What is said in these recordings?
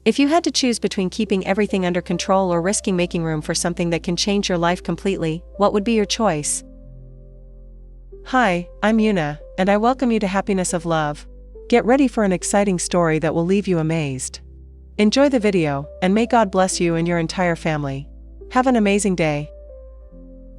If you had to choose between keeping everything under control or risking making room for something that can change your life completely, what would be your choice? Hi, I'm Yuna, and I welcome you to Happiness of Love. Get ready for an exciting story that will leave you amazed. Enjoy the video, and may God bless you and your entire family. Have an amazing day.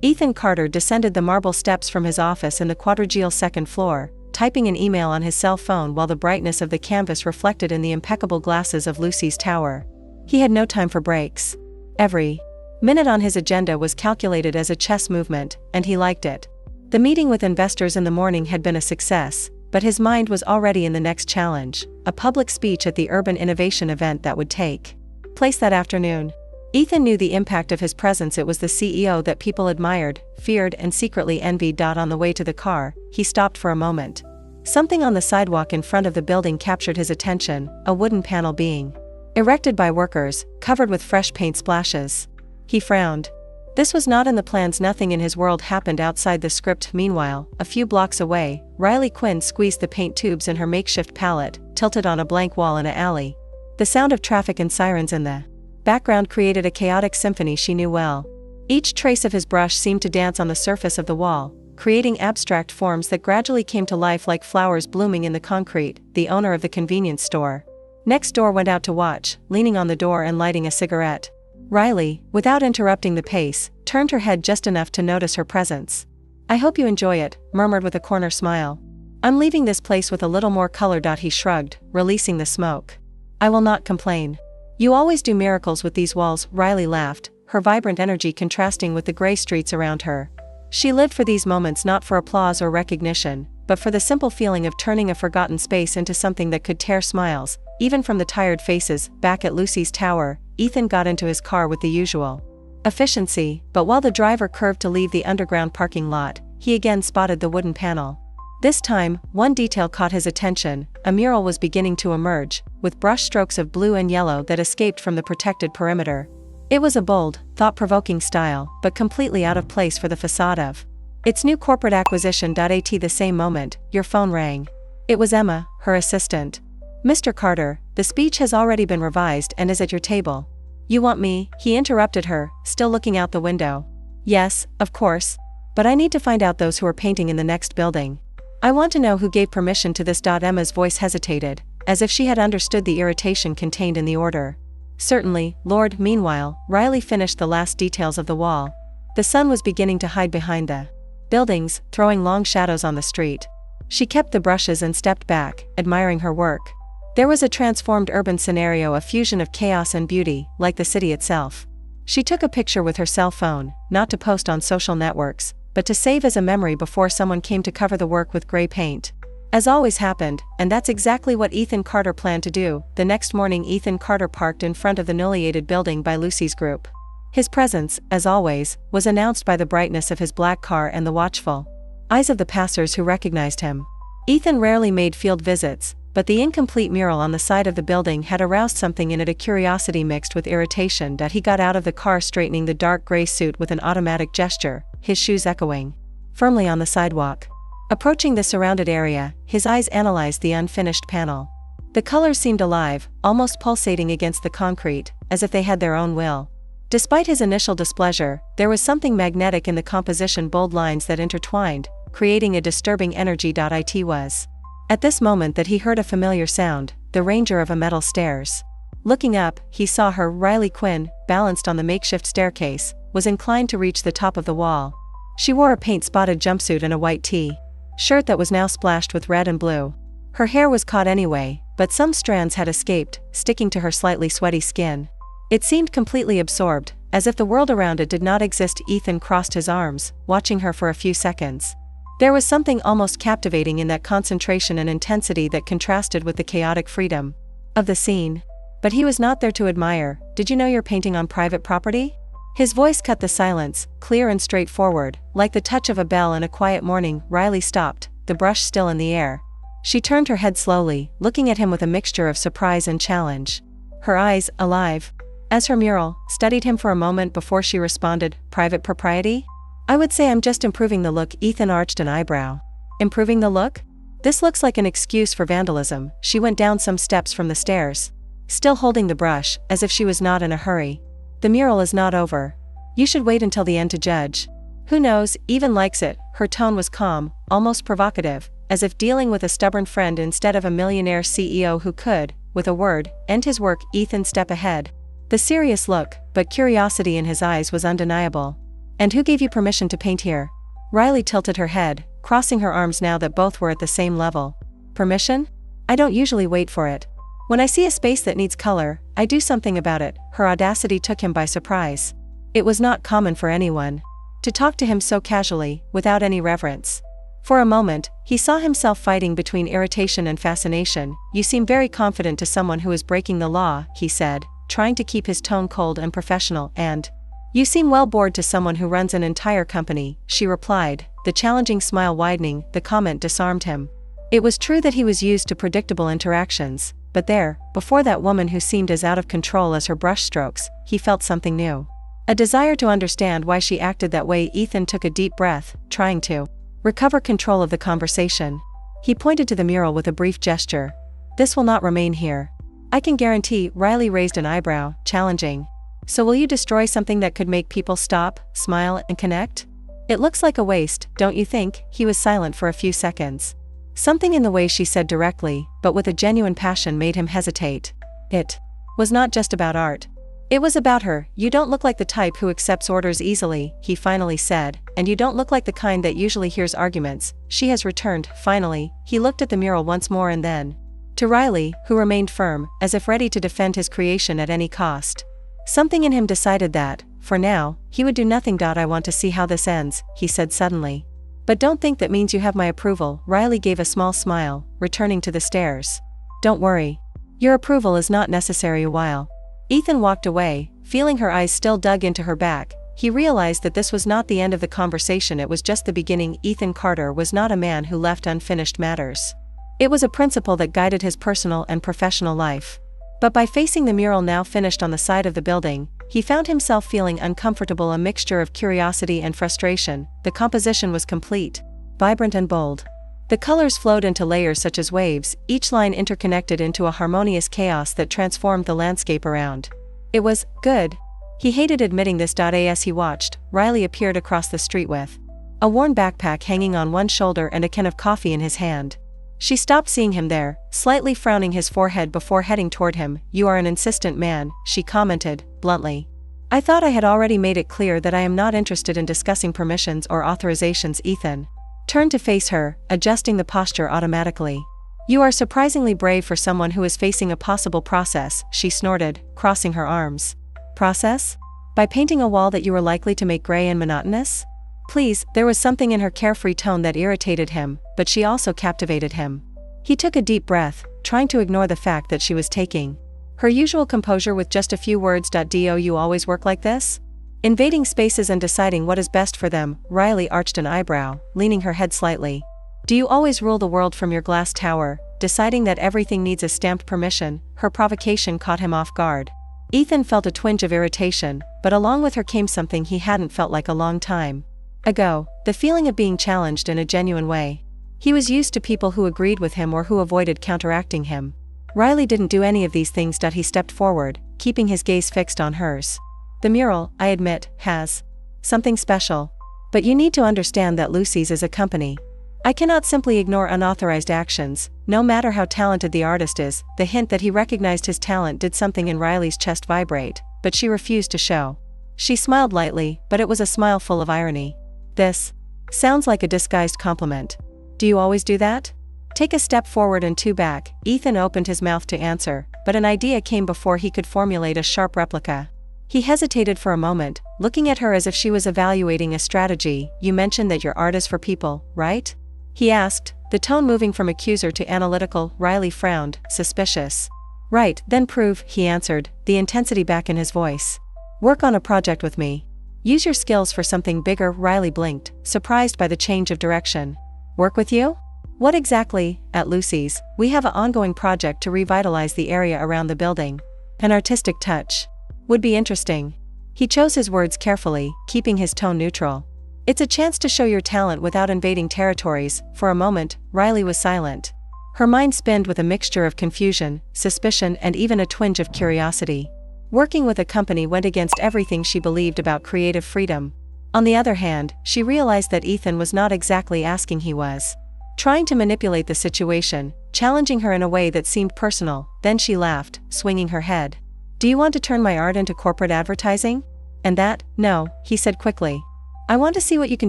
Ethan Carter descended the marble steps from his office in the quadrangular second floor, typing an email on his cell phone while the brightness of the canvas reflected in the impeccable glasses of Lucy's tower. He had no time for breaks. Every minute on his agenda was calculated as a chess movement, and he liked it. The meeting with investors in the morning had been a success, but his mind was already in the next challenge, a public speech at the Urban Innovation event that would take place that afternoon. Ethan knew the impact of his presence. It was the CEO that people admired, feared, and secretly envied. On the way to the car, he stopped for a moment. Something on the sidewalk in front of the building captured his attention, a wooden panel being erected by workers, covered with fresh paint splashes. He frowned. This was not in the plans. Nothing in his world happened outside the script. Meanwhile, a few blocks away, Riley Quinn squeezed the paint tubes in her makeshift palette, tilted on a blank wall in an alley. The sound of traffic and sirens in the background created a chaotic symphony she knew well. Each trace of his brush seemed to dance on the surface of the wall, creating abstract forms that gradually came to life like flowers blooming in the concrete. The owner of the convenience store next door went out to watch, leaning on the door and lighting a cigarette. Riley, without interrupting the pace, turned her head just enough to notice her presence. "I hope you enjoy it," murmured with a corner smile. "I'm leaving this place with a little more color." He shrugged, releasing the smoke. "I will not complain. You always do miracles with these walls." Riley laughed, her vibrant energy contrasting with the gray streets around her. She lived for these moments, not for applause or recognition, but for the simple feeling of turning a forgotten space into something that could tear smiles, even from the tired faces. Back at Lucy's tower, Ethan got into his car with the usual efficiency, but while the driver curved to leave the underground parking lot, he again spotted the wooden panel. This time, one detail caught his attention. A mural was beginning to emerge, with brush strokes of blue and yellow that escaped from the protected perimeter. It was a bold, thought-provoking style, but completely out of place for the facade of its new corporate acquisition. At the same moment, your phone rang. It was Emma, her assistant. "Mr. Carter, the speech has already been revised and is at your table." "You want me?" he interrupted her, still looking out the window. "Yes, of course. But I need to find out those who are painting in the next building. I want to know who gave permission to this." Emma's voice hesitated, as if she had understood the irritation contained in the order. "Certainly, Lord." Meanwhile, Riley finished the last details of the wall. The sun was beginning to hide behind the buildings, throwing long shadows on the street. She kept the brushes and stepped back, admiring her work. There was a transformed urban scenario, a fusion of chaos and beauty, like the city itself. She took a picture with her cell phone, not to post on social networks, but to save as a memory before someone came to cover the work with gray paint. As always happened, and that's exactly what Ethan Carter planned to do. The next morning, Ethan Carter parked in front of the newly added building by Lucy's group. His presence, as always, was announced by the brightness of his black car and the watchful eyes of the passers who recognized him. Ethan rarely made field visits, but the incomplete mural on the side of the building had aroused something in it, a curiosity mixed with irritation. He got out of the car, straightening the dark gray suit with an automatic gesture, his shoes echoing firmly on the sidewalk. Approaching the surrounded area, his eyes analyzed the unfinished panel. The colors seemed alive, almost pulsating against the concrete, as if they had their own will. Despite his initial displeasure, there was something magnetic in the composition, bold lines that intertwined, creating a disturbing energy. It was at this moment that he heard a familiar sound, the ranger of a metal stairs. Looking up, he saw her. Riley Quinn, balanced on the makeshift staircase, was inclined to reach the top of the wall. She wore a paint-spotted jumpsuit and a white t-shirt that was now splashed with red and blue. Her hair was caught anyway, but some strands had escaped, sticking to her slightly sweaty skin. It seemed completely absorbed, as if the world around it did not exist. Ethan crossed his arms, watching her for a few seconds. There was something almost captivating in that concentration and intensity that contrasted with the chaotic freedom of the scene. But he was not there to admire. "Did you know you're painting on private property?" His voice cut the silence, clear and straightforward, like the touch of a bell in a quiet morning. Riley stopped, the brush still in the air. She turned her head slowly, looking at him with a mixture of surprise and challenge. Her eyes, alive as her mural, studied him for a moment before she responded, "Private property? I would say I'm just improving the look." Ethan arched an eyebrow. "Improving the look? This looks like an excuse for vandalism." She went down some steps from the stairs. still holding the brush, as if she was not in a hurry. The mural is not over. You should wait until the end to judge. Who knows, even likes it. Her tone was calm, almost provocative, as if dealing with a stubborn friend instead of a millionaire CEO who could, with a word, end his work. Ethan stepped ahead. The serious look, but curiosity in his eyes was undeniable. And who gave you permission to paint here? Riley tilted her head, crossing her arms now that both were at the same level. Permission? I don't usually wait for it. When I see a space that needs color, I do something about it. Her audacity took him by surprise. It was not common for anyone to talk to him so casually, without any reverence. For a moment, he saw himself fighting between irritation and fascination. You seem very confident to someone who is breaking the law, he said, trying to keep his tone cold and professional. And you seem well bored to someone who runs an entire company, she replied, the challenging smile widening. The comment disarmed him. It was true that he was used to predictable interactions, but there, before that woman who seemed as out of control as her brushstrokes, he felt something new. A desire to understand why she acted that way. Ethan took a deep breath, trying to recover control of the conversation. He pointed to the mural with a brief gesture. This will not remain here. I can guarantee. Riley raised an eyebrow, challenging. So will you destroy something that could make people stop, smile, and connect? It looks like a waste, don't you think? He was silent for a few seconds. Something in the way she said directly, but with a genuine passion, made him hesitate. It was not just about art. It was about her. You don't look like the type who accepts orders easily, he finally said, and you don't look like the kind that usually hears arguments. She has returned. Finally, he looked at the mural once more and then to Riley, who remained firm, as if ready to defend his creation at any cost. Something in him decided that, for now, he would do nothing. I want to see how this ends, he said suddenly. But don't think that means you have my approval. Riley gave a small smile, returning to the stairs. Don't worry. Your approval is not necessary. A while. Ethan walked away, feeling her eyes still dug into her back. He realized that this was not the end of the conversation, it was just the beginning. Ethan Carter was not a man who left unfinished matters. It was a principle that guided his personal and professional life. But by facing the mural now finished on the side of the building, he found himself feeling uncomfortable, a mixture of curiosity and frustration. The composition was complete, vibrant and bold. The colors flowed into layers such as waves, each line interconnected into a harmonious chaos that transformed the landscape around. It was good. He hated admitting this. As he watched, Riley appeared across the street with a worn backpack hanging on one shoulder and a can of coffee in his hand. She stopped seeing him there, slightly frowning his forehead before heading toward him. You are an insistent man, she commented, bluntly. I thought I had already made it clear that I am not interested in discussing permissions or authorizations. Ethan turned to face her, adjusting the posture automatically. You are surprisingly brave for someone who is facing a possible process, she snorted, crossing her arms. Process? By painting a wall that you were likely to make gray and monotonous? Please. There was something in her carefree tone that irritated him, but she also captivated him. He took a deep breath, trying to ignore the fact that she was taking her usual composure with just a few words. Do you always work like this? Invading spaces and deciding what is best for them? Riley arched an eyebrow, leaning her head slightly. Do you always rule the world from your glass tower, deciding that everything needs a stamped permission? Her provocation caught him off guard. Ethan felt a twinge of irritation, but along with her came something he hadn't felt like a long time ago, the feeling of being challenged in a genuine way. He was used to people who agreed with him or who avoided counteracting him. Riley didn't do any of these things. He stepped forward, keeping his gaze fixed on hers. The mural, I admit, has something special. But you need to understand that Lucy's is a company. I cannot simply ignore unauthorized actions, no matter how talented the artist is. The hint that he recognized his talent did something in Riley's chest vibrate, but she refused to show. She smiled lightly, but it was a smile full of irony. This sounds like a disguised compliment. Do you always do that? Take a step forward and two back. Ethan opened his mouth to answer, but an idea came before he could formulate a sharp replica. He hesitated for a moment, looking at her as if she was evaluating a strategy. You mentioned that your art is for people, right? He asked, the tone moving from accuser to analytical. Riley frowned, suspicious. Right, then prove, he answered, the intensity back in his voice. Work on a project with me. Use your skills for something bigger. Riley blinked, surprised by the change of direction. Work with you? What exactly? At Lucy's, we have an ongoing project to revitalize the area around the building. An artistic touch would be interesting. He chose his words carefully, keeping his tone neutral. It's a chance to show your talent without invading territories. For a moment, Riley was silent. Her mind spinned with a mixture of confusion, suspicion, and even a twinge of curiosity. Working with a company went against everything she believed about creative freedom. On the other hand, she realized that Ethan was not exactly asking, he was trying to manipulate the situation, challenging her in a way that seemed personal. Then she laughed, swinging her head. "Do you want to turn my art into corporate advertising?" "And that? No," he said quickly. "I want to see what you can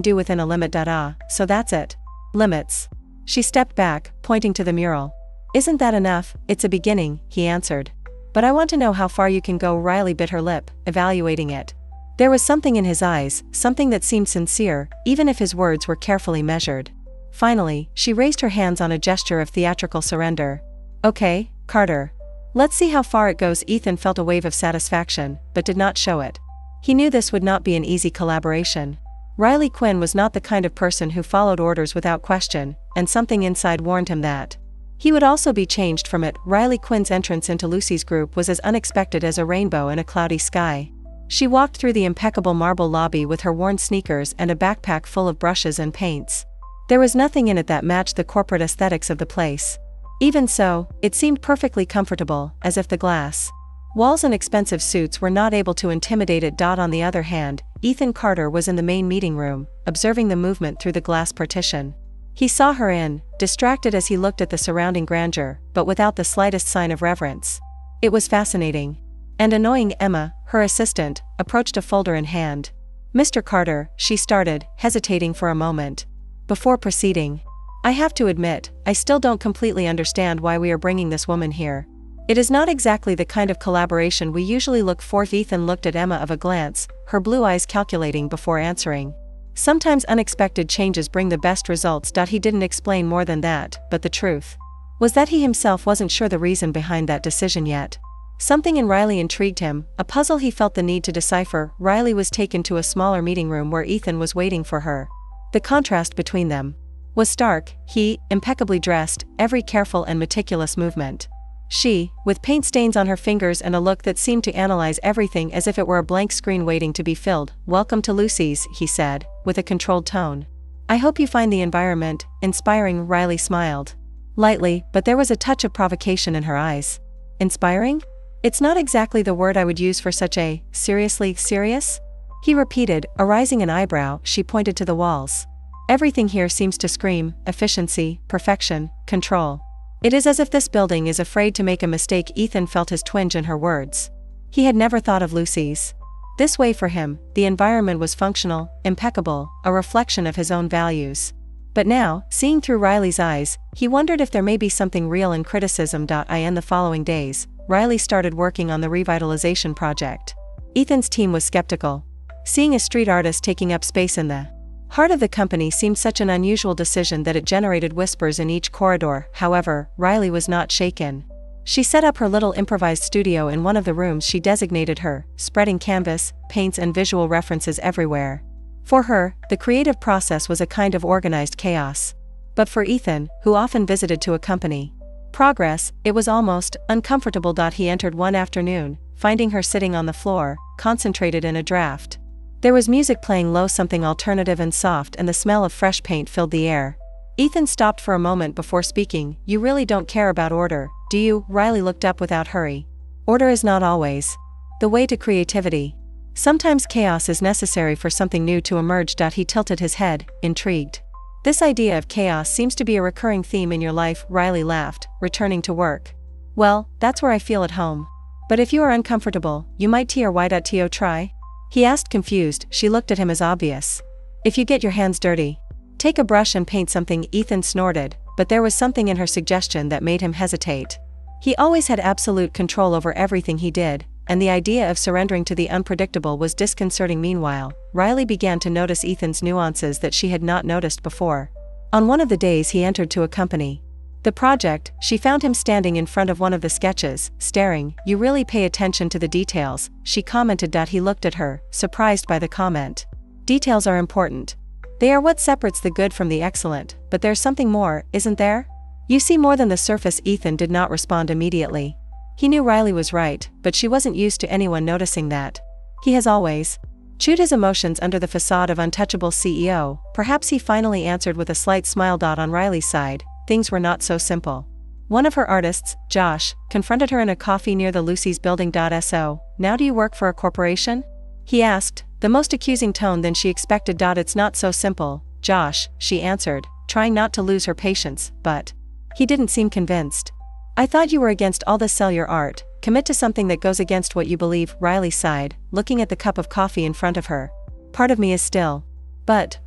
do within a limit. So that's it. Limits." She stepped back, pointing to the mural. "Isn't that enough?" "It's a beginning," he answered. "But I want to know how far you can go." Riley bit her lip, evaluating it. There was something in his eyes, something that seemed sincere, even if his words were carefully measured. Finally, she raised her hands on a gesture of theatrical surrender. "Okay, Carter. Let's see how far it goes." Ethan felt a wave of satisfaction, but did not show it. He knew this would not be an easy collaboration. Riley Quinn was not the kind of person who followed orders without question, and something inside warned him that he would also be changed from it. Riley Quinn's entrance into Lucy's group was as unexpected as a rainbow in a cloudy sky. She walked through the impeccable marble lobby with her worn sneakers and a backpack full of brushes and paints. There was nothing in it that matched the corporate aesthetics of the place. Even so, it seemed perfectly comfortable, as if the glass walls and expensive suits were not able to intimidate it. On the other hand, Ethan Carter was in the main meeting room, observing the movement through the glass partition. He saw her in, distracted as he looked at the surrounding grandeur, but without the slightest sign of reverence. It was fascinating. And annoying. Emma, her assistant, approached a folder in hand. "Mr. Carter," she started, hesitating for a moment before proceeding. "I have to admit, I still don't completely understand why we are bringing this woman here. It is not exactly the kind of collaboration we usually look for." Ethan looked at Emma of a glance, her blue eyes calculating before answering. "Sometimes unexpected changes bring the best results." He didn't explain more than that, but the truth was that he himself wasn't sure the reason behind that decision yet. Something in Riley intrigued him, a puzzle he felt the need to decipher. Riley was taken to a smaller meeting room where Ethan was waiting for her. The contrast between them was stark. He, impeccably dressed, every careful and meticulous movement. She, with paint stains on her fingers and a look that seemed to analyze everything as if it were a blank screen waiting to be filled. "Welcome to Lucy's," he said, with a controlled tone. "I hope you find the environment inspiring." Riley smiled lightly, but there was a touch of provocation in her eyes. "Inspiring? It's not exactly the word I would use for such a seriously serious?" he repeated, arising an eyebrow. She pointed to the walls. "Everything here seems to scream efficiency, perfection, control. It is as if this building is afraid to make a mistake." Ethan felt his twinge in her words. He had never thought of Lucy's this way. For him, the environment was functional, impeccable, a reflection of his own values. But now, seeing through Riley's eyes, he wondered if there may be something real in criticism. In the following days, Riley started working on the revitalization project. Ethan's team was skeptical. Seeing a street artist taking up space in the heart of the company seemed such an unusual decision that it generated whispers in each corridor. However, Riley was not shaken. She set up her little improvised studio in one of the rooms she designated her, spreading canvas, paints and visual references everywhere. For her, the creative process was a kind of organized chaos. But for Ethan, who often visited to accompany progress, it was almost uncomfortable. He entered one afternoon, finding her sitting on the floor, concentrated in a draft. There was music playing low, something alternative and soft, and the smell of fresh paint filled the air. Ethan stopped for a moment before speaking. "You really don't care about order, do you?" Riley looked up without hurry. "Order is not always the way to creativity. Sometimes chaos is necessary for something new to emerge." He tilted his head, intrigued. "This idea of chaos seems to be a recurring theme in your life." Riley laughed, returning to work. "Well, that's where I feel at home. But if you are uncomfortable, you might tea or why.to try?" he asked, confused. She looked at him as obvious. "If you get your hands dirty, take a brush and paint something." Ethan snorted, but there was something in her suggestion that made him hesitate. He always had absolute control over everything he did, and the idea of surrendering to the unpredictable was disconcerting. Meanwhile, Riley began to notice Ethan's nuances that she had not noticed before. On one of the days he entered to accompany the project, she found him standing in front of one of the sketches, staring. "You really pay attention to the details," she commented. He looked at her, surprised by the comment. "Details are important. They are what separates the good from the excellent, but there's something more, isn't there? You see more than the surface." Ethan did not respond immediately. He knew Riley was right, but she wasn't used to anyone noticing that. He has always chewed his emotions under the facade of untouchable CEO. Perhaps he finally answered with a slight smile. On Riley's side, things were not so simple. One of her artists, Josh, confronted her in a coffee near the Lucy's building. So, now do you work for a corporation? He asked, the most accusing tone than she expected. It's not so simple, Josh, she answered, trying not to lose her patience, but he didn't seem convinced. I thought you were against all this. Sell your art, commit to something that goes against what you believe, Riley sighed, looking at the cup of coffee in front of her. Part of me is still. But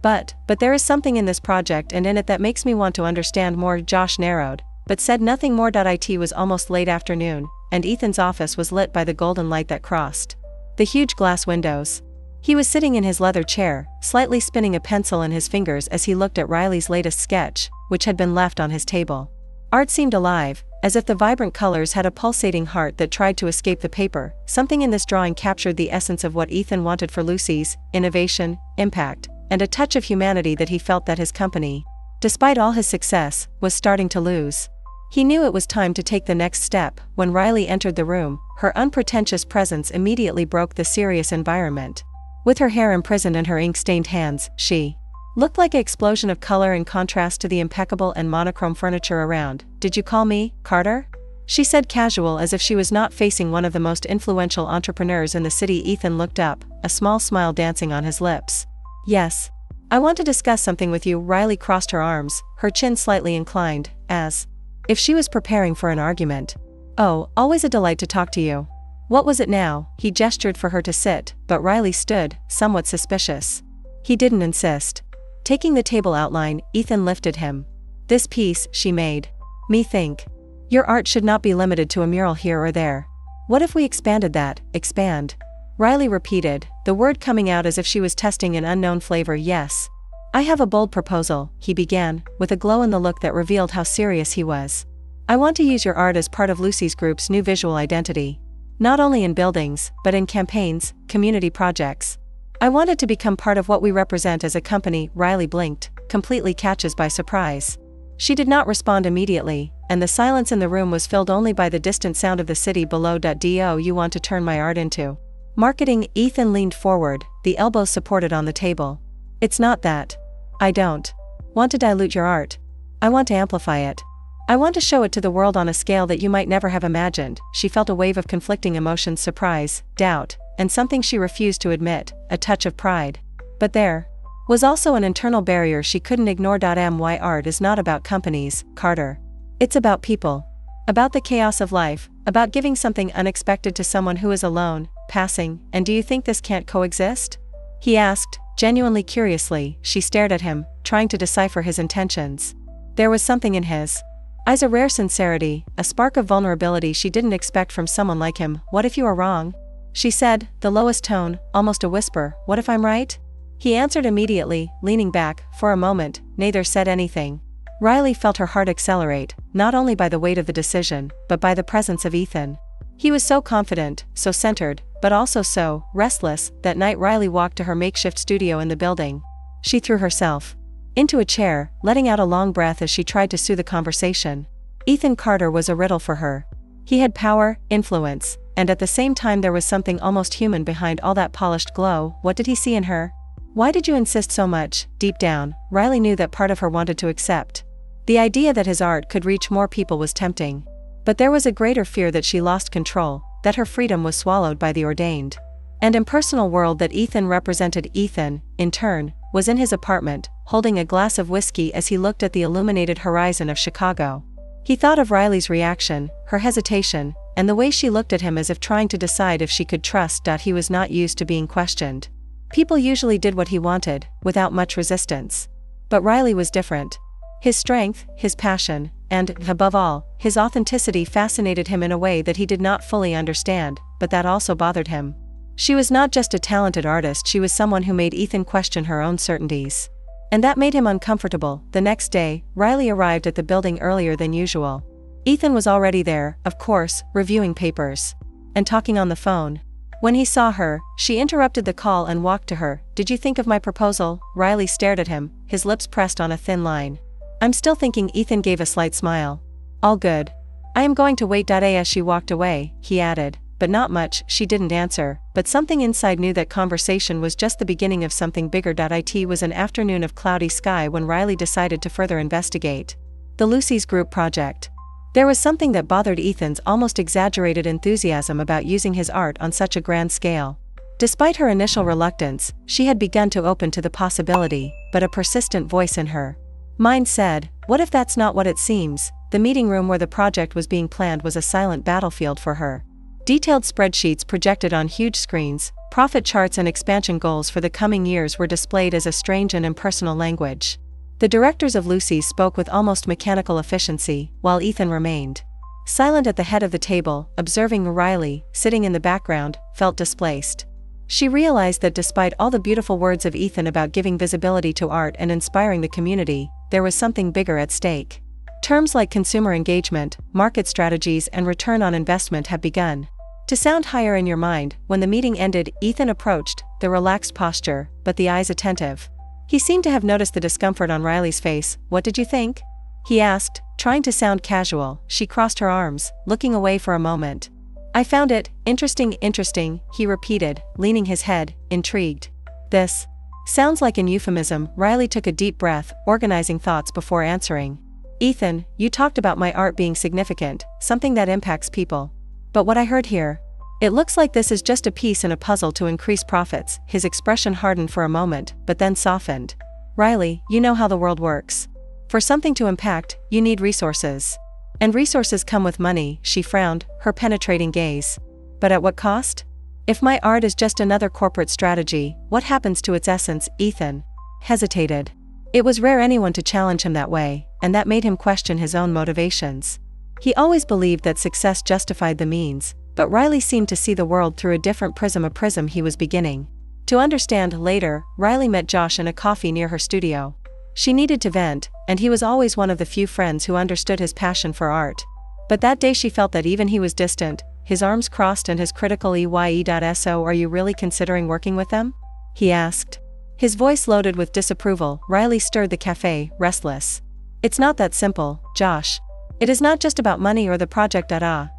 there is something in this project and in it that makes me want to understand more. Josh narrowed, but said nothing more. It was almost late afternoon, and Ethan's office was lit by the golden light that crossed the huge glass windows. He was sitting in his leather chair, slightly spinning a pencil in his fingers as he looked at Riley's latest sketch, which had been left on his table. Art seemed alive, as if the vibrant colors had a pulsating heart that tried to escape the paper. Something in this drawing captured the essence of what Ethan wanted for Lucy's: innovation, impact, and a touch of humanity that he felt that his company, despite all his success, was starting to lose. He knew it was time to take the next step. When Riley entered the room, her unpretentious presence immediately broke the serious environment. With her hair imprisoned in her ink-stained hands, she looked like an explosion of color in contrast to the impeccable and monochrome furniture around. Did you call me, Carter? She said, casual, as if she was not facing one of the most influential entrepreneurs in the city. Ethan looked up, a small smile dancing on his lips. Yes. I want to discuss something with you. Riley crossed her arms, her chin slightly inclined, as if she was preparing for an argument. Oh, always a delight to talk to you. What was it now? He gestured for her to sit, but Riley stood, somewhat suspicious. He didn't insist. Taking the table outline, Ethan lifted him. This piece, she made me think. Your art should not be limited to a mural here or there. What if we expanded that? Expand? Riley repeated, the word coming out as if she was testing an unknown flavor. Yes. I have a bold proposal, he began, with a glow in the look that revealed how serious he was. I want to use your art as part of Lucy's group's new visual identity. Not only in buildings, but in campaigns, community projects. I want it to become part of what we represent as a company. Riley blinked, completely catches by surprise. She did not respond immediately, and the silence in the room was filled only by the distant sound of the city below. Do you want to turn my art into marketing? Ethan leaned forward, the elbows supported on the table. It's not that. I don't want to dilute your art. I want to amplify it. I want to show it to the world on a scale that you might never have imagined. She felt a wave of conflicting emotions: surprise, doubt, and something she refused to admit, a touch of pride. But there was also an internal barrier she couldn't ignore. My art is not about companies, Carter. It's about people. About the chaos of life, about giving something unexpected to someone who is alone, passing. And do you think this can't coexist? He asked, genuinely curiously. She stared at him, trying to decipher his intentions. There was something in his eyes, a rare sincerity, a spark of vulnerability she didn't expect from someone like him. What if you are wrong? She said, the lowest tone, almost a whisper. What if I'm right? He answered immediately, leaning back. For a moment, neither said anything. Riley felt her heart accelerate, not only by the weight of the decision, but by the presence of Ethan. He was so confident, so centered, but also so restless. That night Riley walked to her makeshift studio in the building. She threw herself into a chair, letting out a long breath as she tried to soothe the conversation. Ethan Carter was a riddle for her. He had power, influence, and at the same time there was something almost human behind all that polished glow. What did he see in her? Why did you insist so much? Deep down, Riley knew that part of her wanted to accept the idea that his art could reach more people was tempting. But there was a greater fear that she lost control, that her freedom was swallowed by the ordained and impersonal world that Ethan represented. Ethan, in turn, was in his apartment, holding a glass of whiskey as he looked at the illuminated horizon of Chicago. He thought of Riley's reaction, her hesitation, and the way she looked at him as if trying to decide if she could trust. He was not used to being questioned. People usually did what he wanted, without much resistance. But Riley was different. His strength, his passion, and, above all, his authenticity fascinated him in a way that he did not fully understand, but that also bothered him. She was not just a talented artist, she was someone who made Ethan question her own certainties. And that made him uncomfortable. The next day, Riley arrived at the building earlier than usual. Ethan was already there, of course, reviewing papers and talking on the phone. When he saw her, she interrupted the call and walked to her. Did you think of my proposal? Riley stared at him, his lips pressed on a thin line. I'm still thinking. Ethan gave a slight smile. All good. I am going to wait. As she walked away, he added, but not much. She didn't answer, but something inside knew that conversation was just the beginning of something bigger. It was an afternoon of cloudy sky when Riley decided to further investigate the Lucy's group project. There was something that bothered Ethan's almost exaggerated enthusiasm about using his art on such a grand scale. Despite her initial reluctance, she had begun to open to the possibility, but a persistent voice in her mind said, what if that's not what it seems? The meeting room where the project was being planned was a silent battlefield for her. Detailed spreadsheets projected on huge screens, profit charts and expansion goals for the coming years were displayed as a strange and impersonal language. The directors of Lucy's spoke with almost mechanical efficiency, while Ethan remained silent at the head of the table, observing Riley, sitting in the background, felt displaced. She realized that despite all the beautiful words of Ethan about giving visibility to art and inspiring the community, there was something bigger at stake. Terms like consumer engagement, market strategies and return on investment have begun to sound higher in your mind. When the meeting ended, Ethan approached, the relaxed posture, but the eyes attentive. He seemed to have noticed the discomfort on Riley's face. What did you think? He asked, trying to sound casual. She crossed her arms, looking away for a moment. I found it interesting, he repeated, leaning his head, intrigued. This sounds like an euphemism. Riley took a deep breath, organizing thoughts before answering. Ethan, you talked about my art being significant, something that impacts people. But what I heard here, it looks like this is just a piece in a puzzle to increase profits. His expression hardened for a moment, but then softened. Riley, you know how the world works. For something to impact, you need resources. And resources come with money. She frowned, her penetrating gaze. But at what cost? If my art is just another corporate strategy, what happens to its essence? Ethan hesitated. It was rare anyone to challenge him that way, and that made him question his own motivations. He always believed that success justified the means, but Riley seemed to see the world through a different prism, a prism he was beginning to understand. Later, Riley met Josh in a coffee near her studio. She needed to vent, and he was always one of the few friends who understood his passion for art. But that day she felt that even he was distant, his arms crossed and his critical EYE.SO. Are you really considering working with them? He asked. His voice loaded with disapproval. Riley stirred the cafe, restless. It's not that simple, Josh. It is not just about money or the project.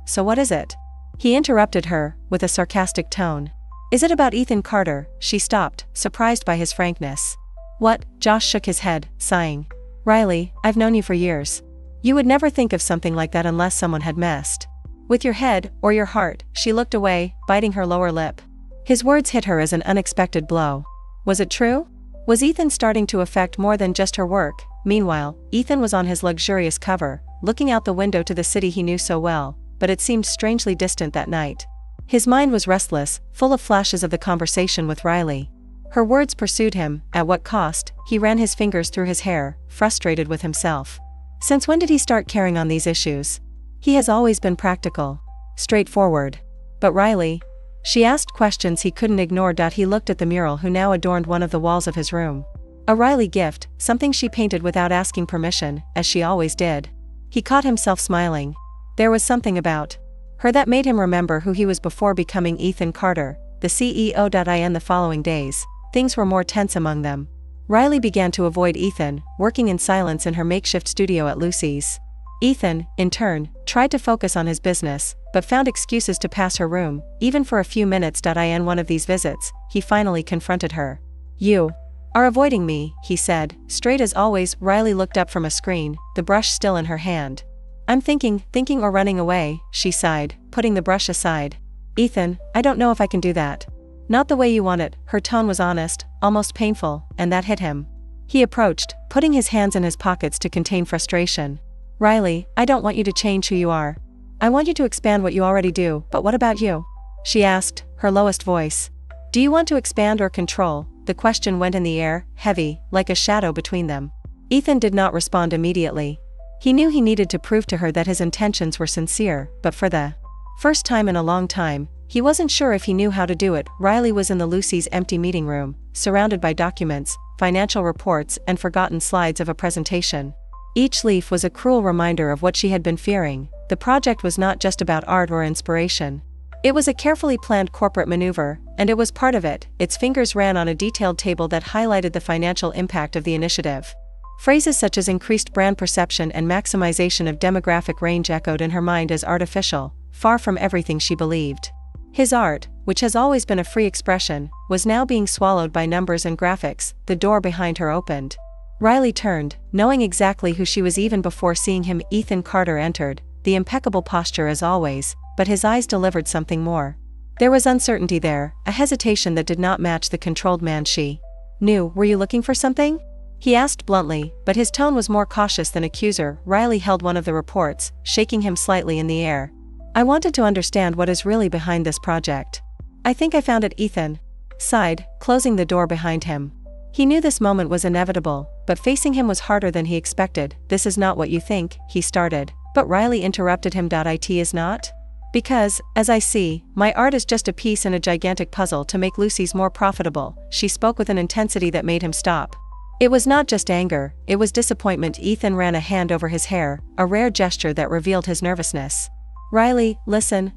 So what is it? He interrupted her, with a sarcastic tone. Is it about Ethan Carter? She stopped, surprised by his frankness. What? Josh shook his head, sighing. Riley, I've known you for years. You would never think of something like that unless someone had messed with your head, or your heart. She looked away, biting her lower lip. His words hit her as an unexpected blow. Was it true? Was Ethan starting to affect more than just her work? Meanwhile, Ethan was on his luxurious cover, looking out the window to the city he knew so well, but it seemed strangely distant that night. His mind was restless, full of flashes of the conversation with Riley. Her words pursued him. At what cost? He ran his fingers through his hair, frustrated with himself. Since when did he start caring on these issues? He has always been practical, straightforward. But Riley? She asked questions he couldn't ignore. He looked at the mural who now adorned one of the walls of his room. A Riley gift, something she painted without asking permission, as she always did. He caught himself smiling. There was something about her that made him remember who he was before becoming Ethan Carter, the CEO. The following days, things were more tense among them. Riley began to avoid Ethan, working in silence in her makeshift studio at Lucy's. Ethan, in turn, tried to focus on his business, but found excuses to pass her room, even for a few minutes. In one of these visits, he finally confronted her. You are avoiding me, he said, straight as always. Riley looked up from a screen, the brush still in her hand. I'm thinking or running away, she sighed, putting the brush aside. Ethan, I don't know if I can do that. Not the way you want it. Her tone was honest, almost painful, and that hit him. He approached, putting his hands in his pockets to contain frustration. Riley, I don't want you to change who you are. I want you to expand what you already do. But what about you? She asked, her lowest voice. Do you want to expand or control? The question went in the air, heavy, like a shadow between them. Ethan did not respond immediately. He knew he needed to prove to her that his intentions were sincere, but for the first time in a long time, he wasn't sure if he knew how to do it. Riley was in the Lucy's empty meeting room, surrounded by documents, financial reports, and forgotten slides of a presentation. Each leaf was a cruel reminder of what she had been fearing. The project was not just about art or inspiration. It was a carefully planned corporate maneuver, and it was part of it. Its fingers ran on a detailed table that highlighted the financial impact of the initiative. Phrases such as increased brand perception and maximization of demographic range echoed in her mind as artificial, far from everything she believed. His art, which has always been a free expression, was now being swallowed by numbers and graphics. The door behind her opened. Riley turned, knowing exactly who she was even before seeing him. Ethan Carter entered, the impeccable posture as always, but his eyes delivered something more. There was uncertainty there, a hesitation that did not match the controlled man she knew. Were you looking for something? He asked bluntly, but his tone was more cautious than accuser. Riley held one of the reports, shaking him slightly in the air. I wanted to understand what is really behind this project. I think I found it, Ethan sighed, closing the door behind him. He knew this moment was inevitable, but facing him was harder than he expected. This is not what you think, he started, but Riley interrupted him. It is not? Because, as I see, my art is just a piece in a gigantic puzzle to make Lucy's more profitable. She spoke with an intensity that made him stop. It was not just anger, it was disappointment. Ethan ran a hand over his hair, a rare gesture that revealed his nervousness. Riley, listen,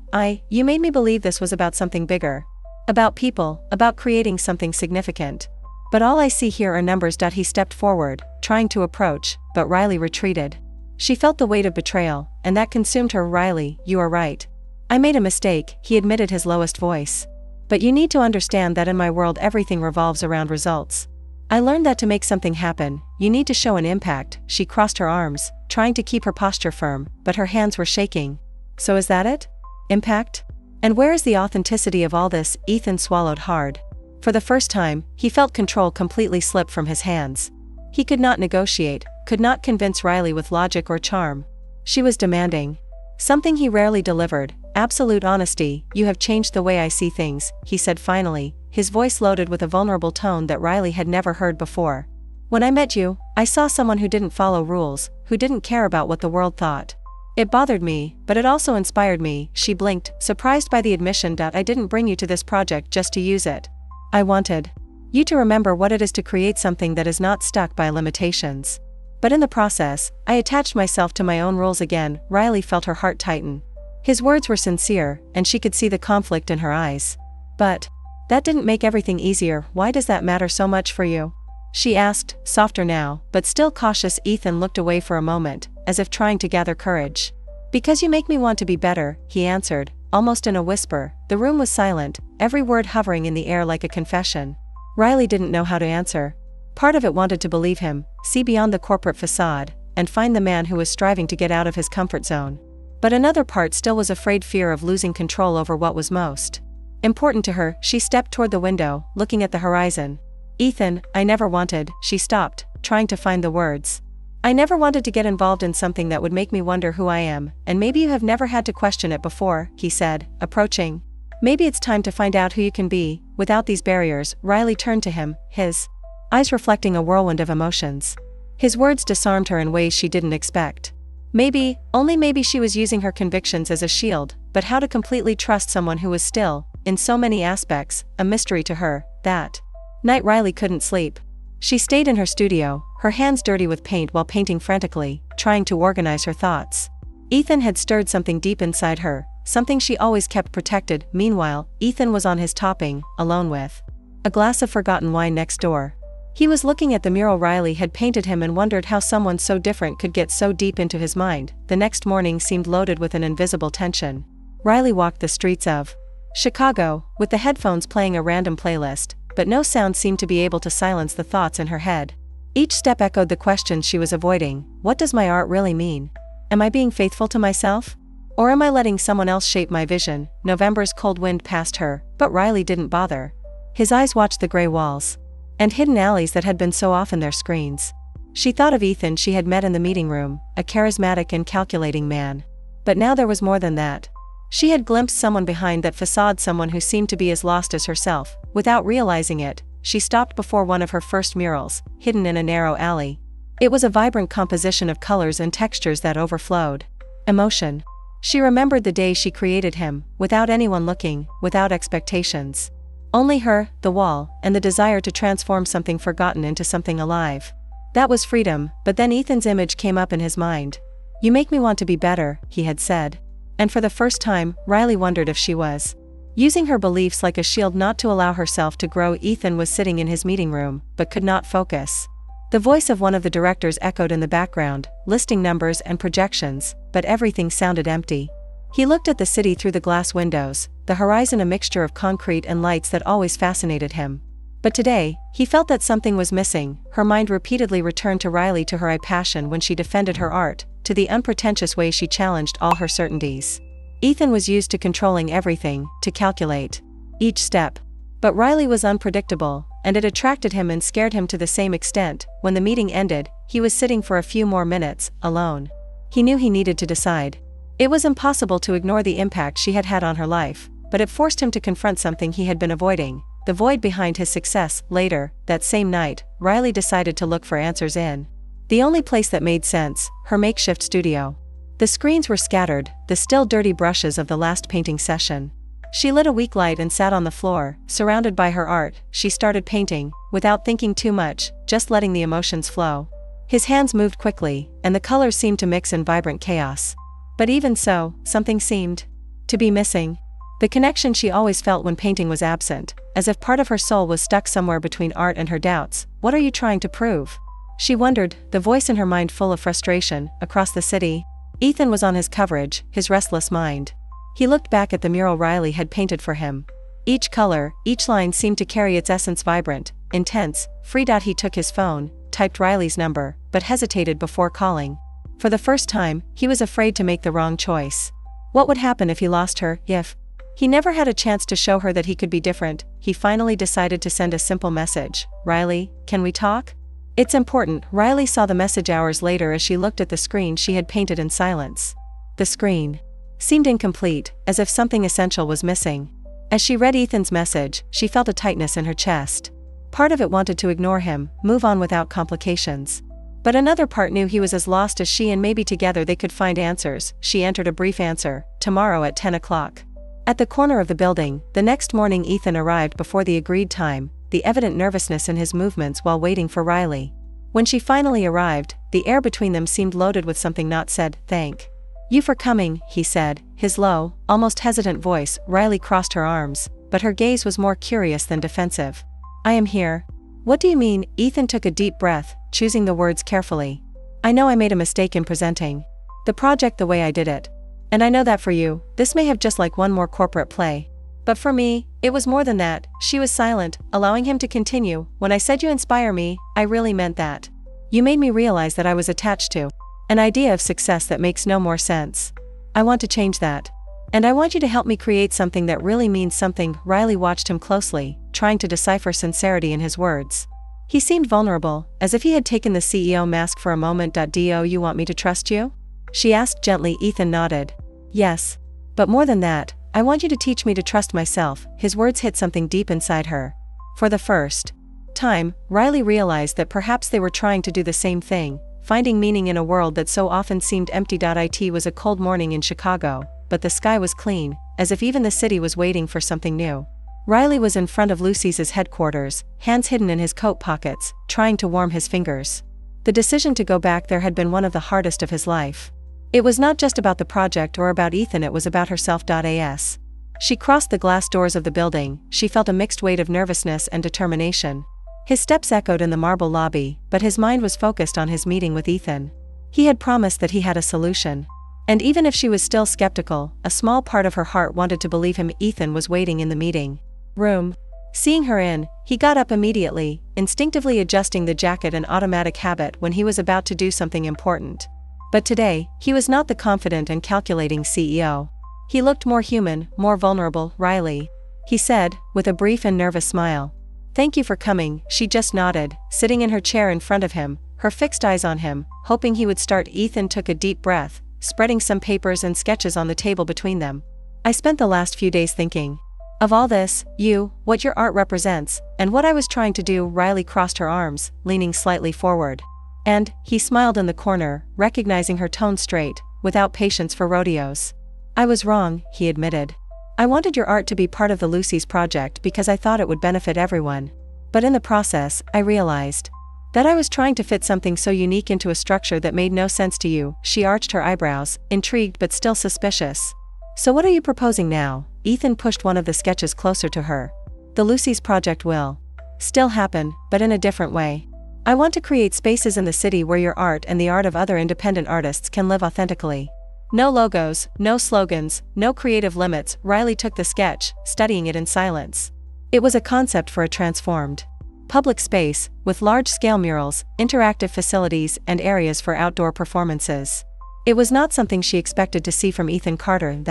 you made me believe this was about something bigger. About people, about creating something significant. But all I see here are numbers. He stepped forward, trying to approach, but Riley retreated. She felt the weight of betrayal, and that consumed her. Riley, you are right. I made a mistake, he admitted, his lowest voice. But you need to understand that in my world everything revolves around results. I learned that to make something happen, you need to show an impact. She crossed her arms, trying to keep her posture firm, but her hands were shaking. So is that it? Impact? And where is the authenticity of all this? Ethan swallowed hard. For the first time, he felt control completely slip from his hands. He could not negotiate, could not convince Riley with logic or charm. She was demanding something he rarely delivered, absolute honesty. You have changed the way I see things, he said finally, his voice loaded with a vulnerable tone that Riley had never heard before. When I met you, I saw someone who didn't follow rules, who didn't care about what the world thought. It bothered me, but it also inspired me. She blinked, surprised by the admission. I didn't bring you to this project just to use it. I wanted you to remember what it is to create something that is not stuck by limitations. But in the process, I attached myself to my own rules again. Riley felt her heart tighten. His words were sincere, and she could see the conflict in her eyes. But that didn't make everything easier. Why does that matter so much for you? She asked, softer now, but still cautious. Ethan looked away for a moment, as if trying to gather courage. Because you make me want to be better, he answered, almost in a whisper. The room was silent, every word hovering in the air like a confession. Riley didn't know how to answer. Part of it wanted to believe him, see beyond the corporate facade, and find the man who was striving to get out of his comfort zone. But another part still was afraid, fear of losing control over what was most important to her. She stepped toward the window, looking at the horizon. Ethan, I never wanted. She stopped, trying to find the words. I never wanted to get involved in something that would make me wonder who I am, and maybe you have never had to question it before, he said, approaching. Maybe it's time to find out who you can be, without these barriers. Riley turned to him, his eyes reflecting a whirlwind of emotions. His words disarmed her in ways she didn't expect. Maybe, only maybe, she was using her convictions as a shield, but how to completely trust someone who was still, in so many aspects, a mystery to her. That night Riley couldn't sleep. She stayed in her studio, her hands dirty with paint while painting frantically, trying to organize her thoughts. Ethan had stirred something deep inside her, something she always kept protected. Meanwhile, Ethan was on his topping, alone with a glass of forgotten wine next door. He was looking at the mural Riley had painted him and wondered how someone so different could get so deep into his mind. The next morning seemed loaded with an invisible tension. Riley walked the streets of Chicago, with the headphones playing a random playlist, but no sound seemed to be able to silence the thoughts in her head. Each step echoed the questions she was avoiding. What does my art really mean? Am I being faithful to myself? Or am I letting someone else shape my vision? November's cold wind passed her, but Riley didn't bother. His eyes watched the gray walls and hidden alleys that had been so often their screens. She thought of Ethan she had met in the meeting room, a charismatic and calculating man. But now there was more than that. She had glimpsed someone behind that facade, someone who seemed to be as lost as herself. Without realizing it, she stopped before one of her first murals, hidden in a narrow alley. It was a vibrant composition of colors and textures that overflowed emotion. She remembered the day she created him, without anyone looking, without expectations. Only her, the wall, and the desire to transform something forgotten into something alive. That was freedom. But then Ethan's image came up in his mind. You make me want to be better, he had said. And for the first time, Riley wondered if she was using her beliefs like a shield not to allow herself to grow. Ethan was sitting in his meeting room, but could not focus. The voice of one of the directors echoed in the background, listing numbers and projections, but everything sounded empty. He looked at the city through the glass windows, the horizon a mixture of concrete and lights that always fascinated him. But today, he felt that something was missing. Her mind repeatedly returned to Riley, to her passion when she defended her art, to the unpretentious way she challenged all her certainties. Ethan was used to controlling everything, to calculate each step. But Riley was unpredictable, and it attracted him and scared him to the same extent. When the meeting ended, he was sitting for a few more minutes, alone. He knew he needed to decide. It was impossible to ignore the impact she had had on her life, but it forced him to confront something he had been avoiding, the void behind his success. Later, that same night, Riley decided to look for answers in the only place that made sense, her makeshift studio. The screens were scattered, the still dirty brushes of the last painting session. She lit a weak light and sat on the floor, surrounded by her art. She started painting, without thinking too much, just letting the emotions flow. His hands moved quickly, and the colors seemed to mix in vibrant chaos. But even so, something seemed to be missing. The connection she always felt when painting was absent, as if part of her soul was stuck somewhere between art and her doubts. What are you trying to prove? She wondered, the voice in her mind full of frustration. Across the city, Ethan was on his coverage, his restless mind. He looked back at the mural Riley had painted for him. Each color, each line seemed to carry its essence, vibrant, intense, free. He took his phone, typed Riley's number, but hesitated before calling. For the first time, he was afraid to make the wrong choice. What would happen if he lost her? If he never had a chance to show her that he could be different, he finally decided to send a simple message. Riley, can we talk? It's important. Riley saw the message hours later as she looked at the screen she had painted in silence. The screen seemed incomplete, as if something essential was missing. As she read Ethan's message, she felt a tightness in her chest. Part of it wanted to ignore him, move on without complications. But another part knew he was as lost as she, and maybe together they could find answers. She entered a brief answer: tomorrow at 10 o'clock. At the corner of the building. The next morning Ethan arrived before the agreed time, the evident nervousness in his movements while waiting for Riley. When she finally arrived, the air between them seemed loaded with something not said. Thank you for coming, he said, his low, almost hesitant voice. Riley crossed her arms, but her gaze was more curious than defensive. I am here. What do you mean? Ethan took a deep breath, choosing the words carefully. I know I made a mistake in presenting the project the way I did it. And I know that for you, this may have just like one more corporate play. But for me, it was more than that. She was silent, allowing him to continue. When I said you inspire me, I really meant that. You made me realize that I was attached to an idea of success that makes no more sense. I want to change that. And I want you to help me create something that really means something. Riley watched him closely, trying to decipher sincerity in his words. He seemed vulnerable, as if he had taken the CEO mask for a moment. Do you want me to trust you? She asked gently. Ethan nodded. Yes. But more than that, I want you to teach me to trust myself. His words hit something deep inside her. For the first time, Riley realized that perhaps they were trying to do the same thing, finding meaning in a world that so often seemed empty. It was a cold morning in Chicago, but the sky was clean, as if even the city was waiting for something new. Riley was in front of Lucy's headquarters, hands hidden in his coat pockets, trying to warm his fingers. The decision to go back there had been one of the hardest of his life. It was not just about the project or about Ethan, it was about herself. As she crossed the glass doors of the building, she felt a mixed weight of nervousness and determination. His steps echoed in the marble lobby, but his mind was focused on his meeting with Ethan. He had promised that he had a solution. And even if she was still skeptical, a small part of her heart wanted to believe him. Ethan was waiting in the meeting room. Seeing her in, he got up immediately, instinctively adjusting the jacket, an automatic habit when he was about to do something important. But today, he was not the confident and calculating CEO. He looked more human, more vulnerable. Riley, he said, with a brief and nervous smile. Thank you for coming. She just nodded, sitting in her chair in front of him, her fixed eyes on him, hoping he would start. Ethan took a deep breath, spreading some papers and sketches on the table between them. I spent the last few days thinking of all this, you, what your art represents, and what I was trying to do. Riley crossed her arms, leaning slightly forward. And, he smiled in the corner, recognizing her tone straight, without patience for rodeos. I was wrong, he admitted. I wanted your art to be part of the Lucy's project because I thought it would benefit everyone. But in the process, I realized that I was trying to fit something so unique into a structure that made no sense to you. She arched her eyebrows, intrigued but still suspicious. So what are you proposing now? Ethan pushed one of the sketches closer to her. The Lucy's project will still happen, but in a different way. I want to create spaces in the city where your art and the art of other independent artists can live authentically. No logos, no slogans, no creative limits. Riley took the sketch, studying it in silence. It was a concept for a transformed public space, with large-scale murals, interactive facilities, and areas for outdoor performances. It was not something she expected to see from Ethan Carter.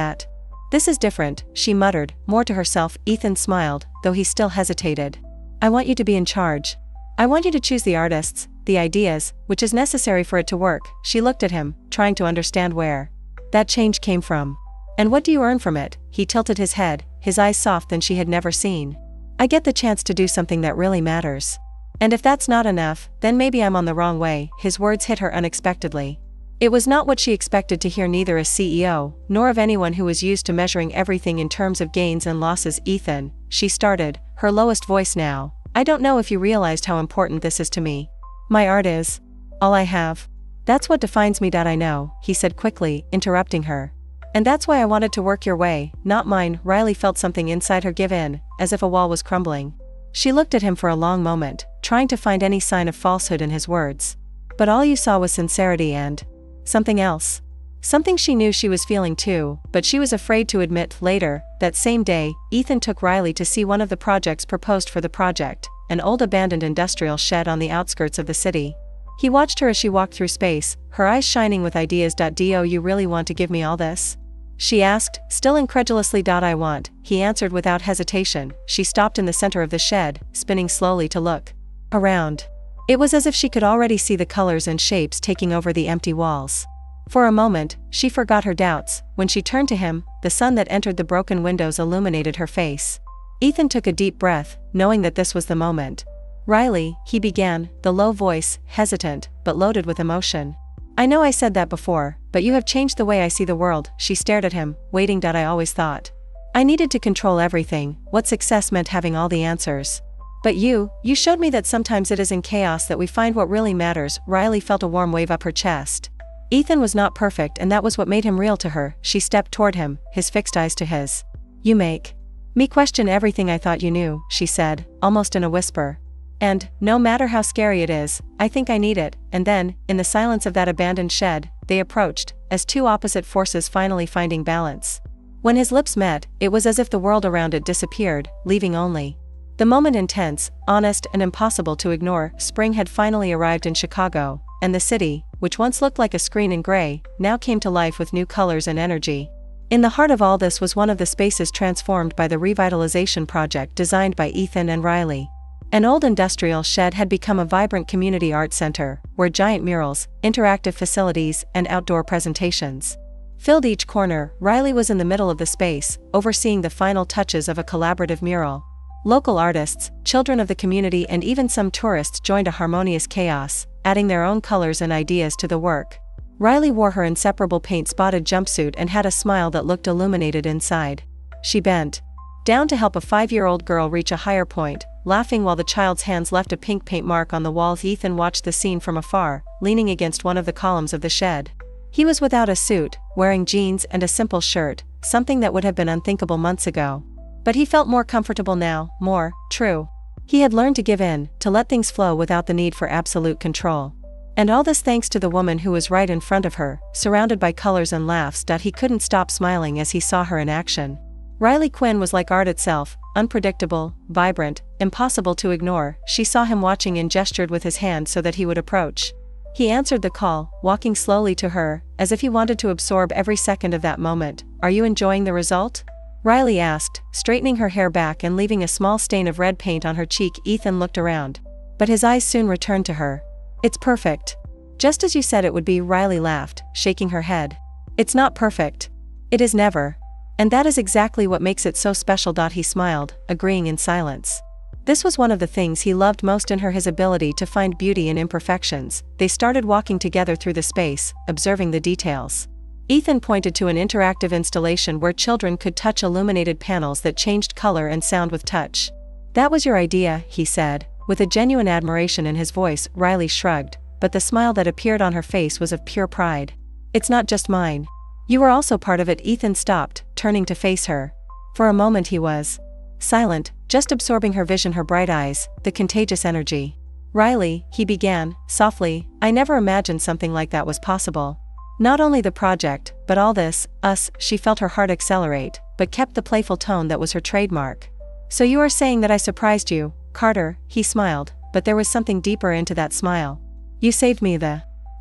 This is different, she muttered, more to herself. Ethan smiled, though he still hesitated. I want you to be in charge. I want you to choose the artists, the ideas, which is necessary for it to work. She looked at him, trying to understand where that change came from. And what do you earn from it? He tilted his head, his eyes soft than she had never seen. I get the chance to do something that really matters. And if that's not enough, then maybe I'm on the wrong way. His words hit her unexpectedly. It was not what she expected to hear, neither as CEO, nor of anyone who was used to measuring everything in terms of gains and losses. Ethan, she started, her lowest voice now, I don't know if you realized how important this is to me. My art is all I have. That's what defines me. I know, he said quickly, interrupting her. And that's why I wanted to work your way, not mine. Riley felt something inside her give in, as if a wall was crumbling. She looked at him for a long moment, trying to find any sign of falsehood in his words. But all you saw was sincerity and something else. Something she knew she was feeling too, but she was afraid to admit. Later, that same day, Ethan took Riley to see one of the projects proposed for the project, an old abandoned industrial shed on the outskirts of the city. He watched her as she walked through space, her eyes shining with ideas. Do you really want to give me all this? She asked, still incredulously. I want, he answered without hesitation. She stopped in the center of the shed, spinning slowly to look around. It was as if she could already see the colors and shapes taking over the empty walls. For a moment, she forgot her doubts. When she turned to him, the sun that entered the broken windows illuminated her face. Ethan took a deep breath, knowing that this was the moment. Riley, he began, the low voice, hesitant, but loaded with emotion. I know I said that before, but you have changed the way I see the world. She stared at him, waiting. I always thought I needed to control everything, what success meant, having all the answers. But you showed me that sometimes it is in chaos that we find what really matters. Riley felt a warm wave up her chest. Ethan was not perfect, and that was what made him real to her. She stepped toward him, his fixed eyes to his. You make me question everything I thought you knew, she said, almost in a whisper. And, no matter how scary it is, I think I need it. And then, in the silence of that abandoned shed, they approached, as two opposite forces finally finding balance. When his lips met, it was as if the world around it disappeared, leaving only the moment intense, honest, and impossible to ignore. Spring had finally arrived in Chicago, and the city, which once looked like a screen in gray, now came to life with new colors and energy. In the heart of all this was one of the spaces transformed by the revitalization project designed by Ethan and Riley. An old industrial shed had become a vibrant community art center, where giant murals, interactive facilities, and outdoor presentations filled each corner. Riley was in the middle of the space, overseeing the final touches of a collaborative mural. Local artists, children of the community, and even some tourists joined a harmonious chaos, adding their own colors and ideas to the work. Riley wore her inseparable paint-spotted jumpsuit and had a smile that looked illuminated inside. She bent down to help a 5-year-old girl reach a higher point, laughing while the child's hands left a pink paint mark on the walls. Ethan watched the scene from afar, leaning against one of the columns of the shed. He was without a suit, wearing jeans and a simple shirt, something that would have been unthinkable months ago. But he felt more comfortable now, more true. He had learned to give in, to let things flow without the need for absolute control. And all this thanks to the woman who was right in front of her, surrounded by colors and laughs. He couldn't stop smiling as he saw her in action. Riley Quinn was like art itself, unpredictable, vibrant, impossible to ignore. She saw him watching and gestured with his hand so that he would approach. He answered the call, walking slowly to her, as if he wanted to absorb every second of that moment. Are you enjoying the result? Riley asked, straightening her hair back and leaving a small stain of red paint on her cheek. Ethan looked around, but his eyes soon returned to her. It's perfect. Just as you said it would be. Riley laughed, shaking her head. It's not perfect. It is never. And that is exactly what makes it so special. He smiled, agreeing in silence. This was one of the things he loved most in her, his ability to find beauty in imperfections. They started walking together through the space, observing the details. Ethan pointed to an interactive installation where children could touch illuminated panels that changed color and sound with touch. That was your idea, he said, with a genuine admiration in his voice. Riley shrugged, but the smile that appeared on her face was of pure pride. It's not just mine. You were also part of it. Ethan stopped, turning to face her. For a moment he was silent, just absorbing her vision, her bright eyes, the contagious energy. Riley, he began, softly, I never imagined something like that was possible. Not only the project, but all this, us. She felt her heart accelerate, but kept the playful tone that was her trademark. So you are saying that I surprised you, Carter? He smiled, but there was something deeper into that smile. You saved me.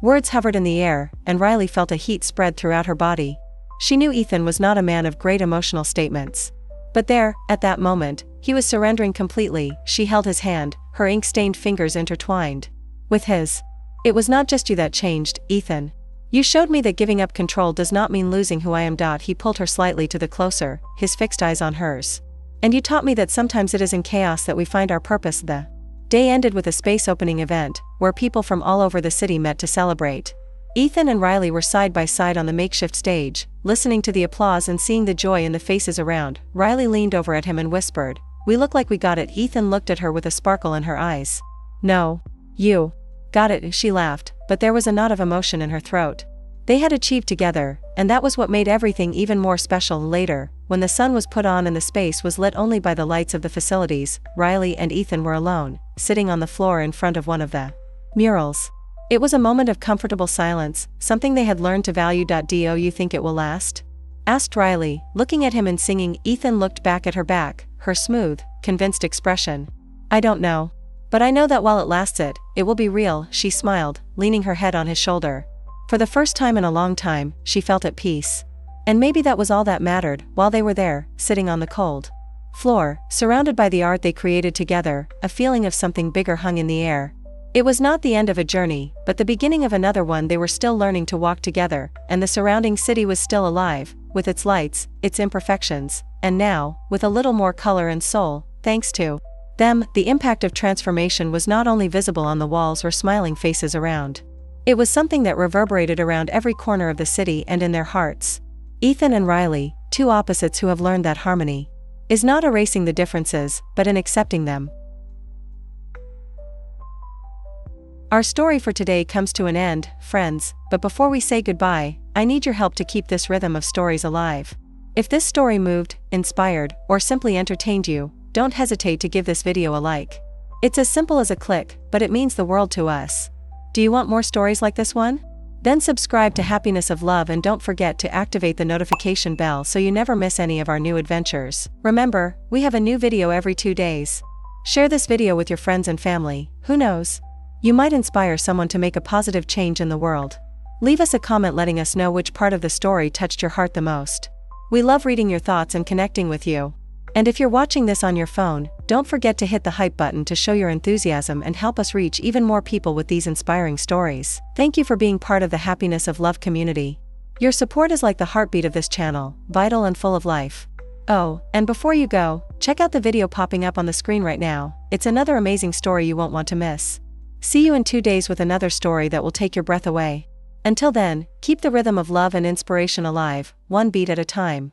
Words hovered in the air, and Riley felt a heat spread throughout her body. She knew Ethan was not a man of great emotional statements. But there, at that moment, he was surrendering completely. She held his hand, her ink-stained fingers intertwined with his. It was not just you that changed, Ethan. You showed me that giving up control does not mean losing who I am. He pulled her slightly to the closer, his fixed eyes on hers. And you taught me that sometimes it is in chaos that we find our purpose. The day ended with a space-opening event, where people from all over the city met to celebrate. Ethan and Riley were side by side on the makeshift stage, listening to the applause and seeing the joy in the faces around. Riley leaned over at him and whispered, "We look like we got it." Ethan looked at her with a sparkle in her eyes. "No. You got it," she laughed, but there was a knot of emotion in her throat. They had achieved together, and that was what made everything even more special. Later, when the sun was put on and the space was lit only by the lights of the facilities, Riley and Ethan were alone, sitting on the floor in front of one of the murals. It was a moment of comfortable silence, something they had learned to value. Do you think it will last?" asked Riley, looking at him and singing. Ethan looked back at her smooth, convinced expression. "I don't know. But I know that while it lasts it will be real." She smiled, leaning her head on his shoulder. For the first time in a long time, she felt at peace. And maybe that was all that mattered. While they were there, sitting on the cold floor, surrounded by the art they created together, a feeling of something bigger hung in the air. It was not the end of a journey, but the beginning of another one. They were still learning to walk together, and the surrounding city was still alive, with its lights, its imperfections, and now, with a little more color and soul, thanks to them. The impact of transformation was not only visible on the walls or smiling faces around. It was something that reverberated around every corner of the city and in their hearts. Ethan and Riley, two opposites who have learned that harmony is not erasing the differences, but in accepting them. Our story for today comes to an end, friends, but before we say goodbye, I need your help to keep this rhythm of stories alive. If this story moved, inspired, or simply entertained you, don't hesitate to give this video a like. It's as simple as a click, but it means the world to us. Do you want more stories like this one? Then subscribe to Happiness of Love and don't forget to activate the notification bell so you never miss any of our new adventures. Remember, we have a new video every 2 days. Share this video with your friends and family. Who knows? You might inspire someone to make a positive change in the world. Leave us a comment letting us know which part of the story touched your heart the most. We love reading your thoughts and connecting with you. And if you're watching this on your phone, don't forget to hit the hype button to show your enthusiasm and help us reach even more people with these inspiring stories. Thank you for being part of the Happiness of Love community. Your support is like the heartbeat of this channel, vital and full of life. Oh, and before you go, check out the video popping up on the screen right now. It's another amazing story you won't want to miss. See you in 2 days with another story that will take your breath away. Until then, keep the rhythm of love and inspiration alive, one beat at a time.